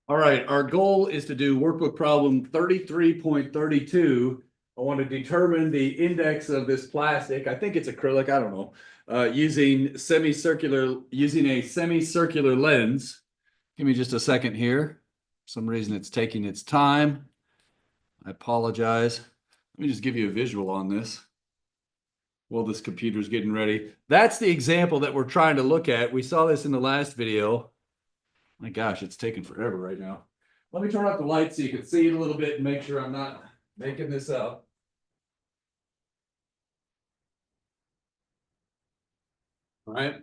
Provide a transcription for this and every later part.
All right, our goal is to do workbook problem 33.32. I want to determine the index of this plastic. I think it's acrylic, I don't know. Using a semicircular lens. Give me just a second here. For some reason it's taking its time. I apologize. Let me just give you a visual on this. While this computer's getting ready. That's the example that we're trying to look at. We saw this in the last video. My gosh, it's taking forever right now. Let me turn off the light so you can see it a little bit and make sure I'm not making this up. All right.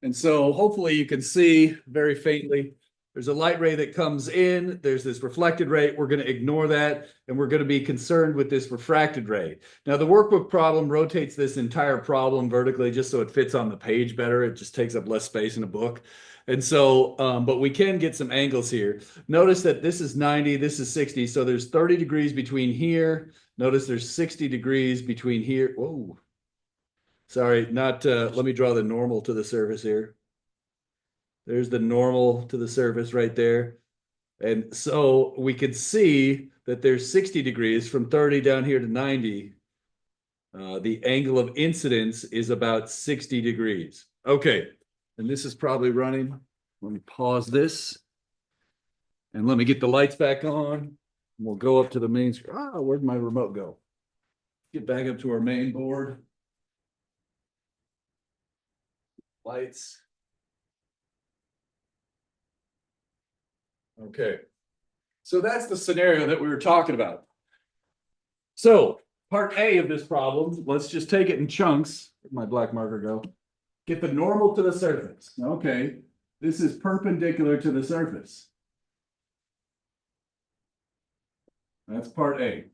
And so hopefully you can see very faintly, there's a light ray that comes in, there's this reflected ray. We're going to ignore that, and we're going to be concerned with this refracted ray. Now, the workbook problem rotates this entire problem vertically just so it fits on the page better. It just takes up less space in a book. And so, but we can get some angles here. Notice that this is 90, this is 60. So there's 30 degrees between here. Notice there's 60 degrees between here. Whoa. Sorry, not, let me draw the normal to the surface here. There's the normal to the surface right there. And so we could see that there's 60 degrees from 30 down here to 90. The angle of incidence is about 60 degrees. Okay, and this is probably running. Let me pause this. And let me get the lights back on. We'll go up to the main screen. Ah, where'd my remote go? Get back up to our main board. Lights. Okay. So that's the scenario that we were talking about. So part A of this problem, let's just take it in chunks. Where'd my black marker go? Get the normal to the surface. Okay. This is perpendicular to the surface. That's part A.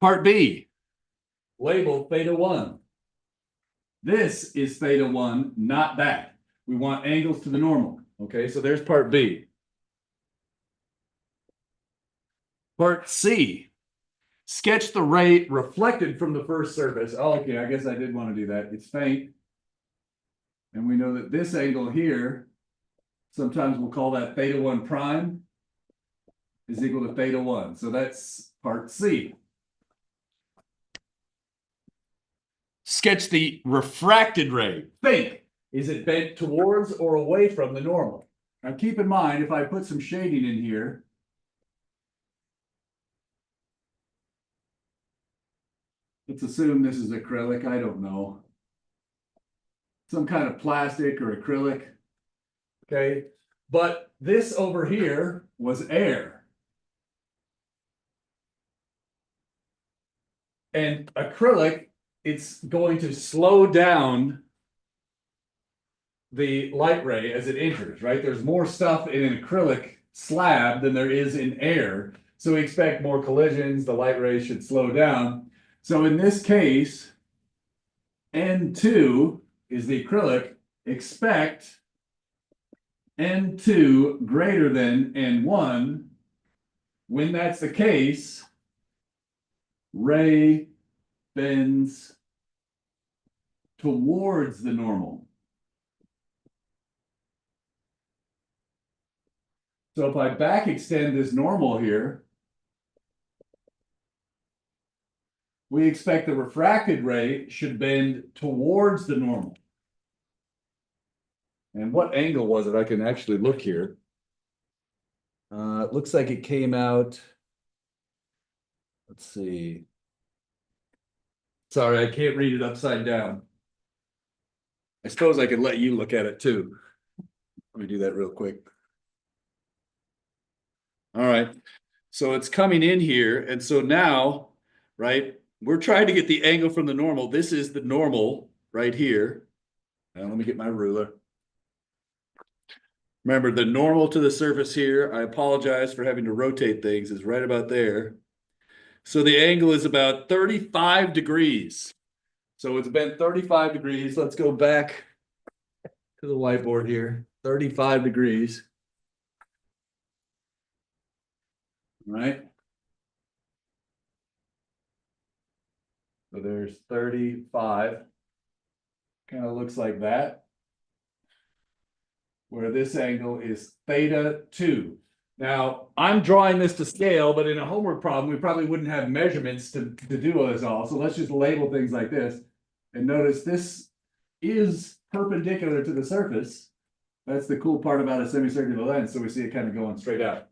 Part B, label theta 1. This is theta 1, not that. We want angles to the normal. Okay, so there's part B. Part C, sketch the ray reflected from the first surface. Oh, okay, I guess I did want to do that. It's faint. And we know that this angle here, sometimes we'll call that theta 1 prime, is equal to theta 1. So that's part C. Sketch the refracted ray. Think, is it bent towards or away from the normal? Now keep in mind, if I put some shading in here, let's assume this is acrylic, I don't know. Some kind of plastic or acrylic, okay? But this over here was air. And acrylic, it's going to slow down the light ray as it enters, right? There's more stuff in an acrylic slab than there is in air. So we expect more collisions, the light ray should slow down. So in this case, N2 is the acrylic, expect N2 greater than N1. When that's the case, ray bends towards the normal. So if I back extend this normal here, we expect the refracted ray should bend towards the normal. And what angle was it? I can actually look here. It looks like it came out. Let's see. Sorry, I can't read it upside down. I suppose I could let you look at it too. Let me do that real quick. All right. So it's coming in here. And so now, right, we're trying to get the angle from the normal. This is the normal right here. Now let me get my ruler. Remember, the normal to the surface here, I apologize for having to rotate things, is right about there. So the angle is about 35 degrees. So it's bent 35 degrees. Let's go back to the whiteboard here. 35 degrees. All right. So there's 35. Kind of looks like that. where this angle is theta 2. Now, I'm drawing this to scale, but in a homework problem, we probably wouldn't have measurements to do this all. So let's just label things like this. And notice this is perpendicular to the surface. That's the cool part about a semicircular lens. So we see it kind of going straight out.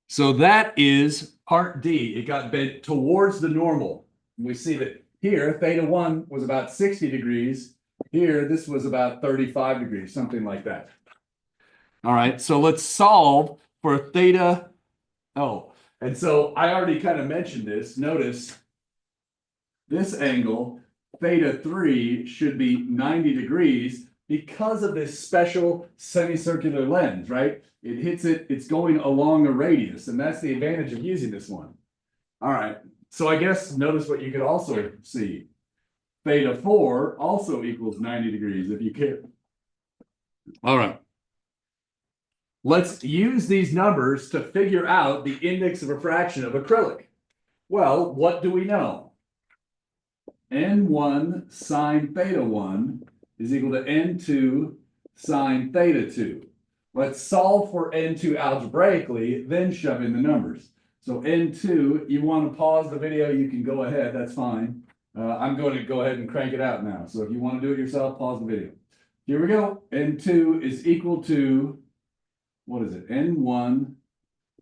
So that is part D. It got bent towards the normal. We see that here, theta 1 was about 60 degrees. Here, this was about 35 degrees, something like that. All right, so let's solve for theta. Oh, and so I already kind of mentioned this. Notice this angle, theta 3, should be 90 degrees because of this special semicircular lens, right? It hits it, it's going along a radius, and that's the advantage of using this one. All right, so I guess notice what you could also see. Theta 4 also equals 90 degrees if you care. All right. Let's use these numbers to figure out the index of refraction of acrylic. Well, what do we know? N1 sine theta 1 is equal to N2 sine theta 2. Let's solve for N2 algebraically, then shove in the numbers. So N2, you want to pause the video, you can go ahead, that's fine. I'm going to go ahead and crank it out now. So if you want to do it yourself, pause the video. Here we go. N2 is equal to, what is it? N1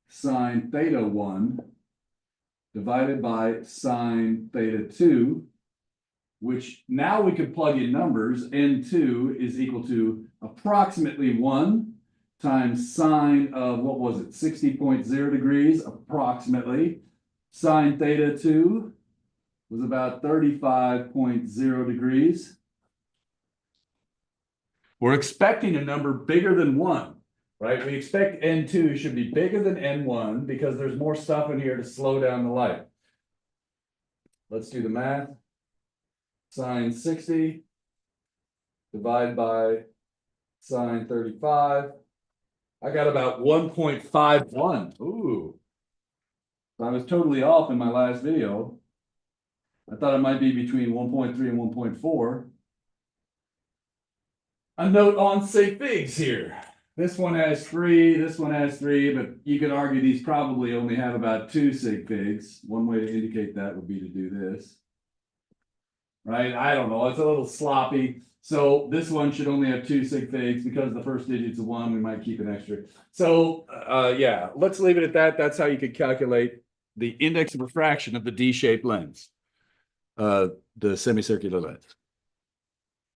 sine theta 1 divided by sine theta 2, which now we can plug in numbers. N2 is equal to approximately 1 times sine of, what was it, 60.0 degrees, approximately. Sine theta 2 was about 35.0 degrees. We're expecting a number bigger than 1, right? We expect N2 should be bigger than N1 because there's more stuff in here to slow down the light. Let's do the math. Sine 60 divided by sine 35. I got about 1.51. Ooh. I was totally off in my last video. I thought it might be between 1.3 and 1.4. A note on sig figs here. This one has 3, this one has 3, but you could argue these probably only have about 2 sig figs. One way to indicate that would be to do this. Right? I don't know. It's a little sloppy. So this one should only have 2 sig figs because the first digit's a 1. We might keep an extra. So yeah, let's leave it at that. That's how you could calculate the index of refraction of the D-shaped lens, the semicircular lens.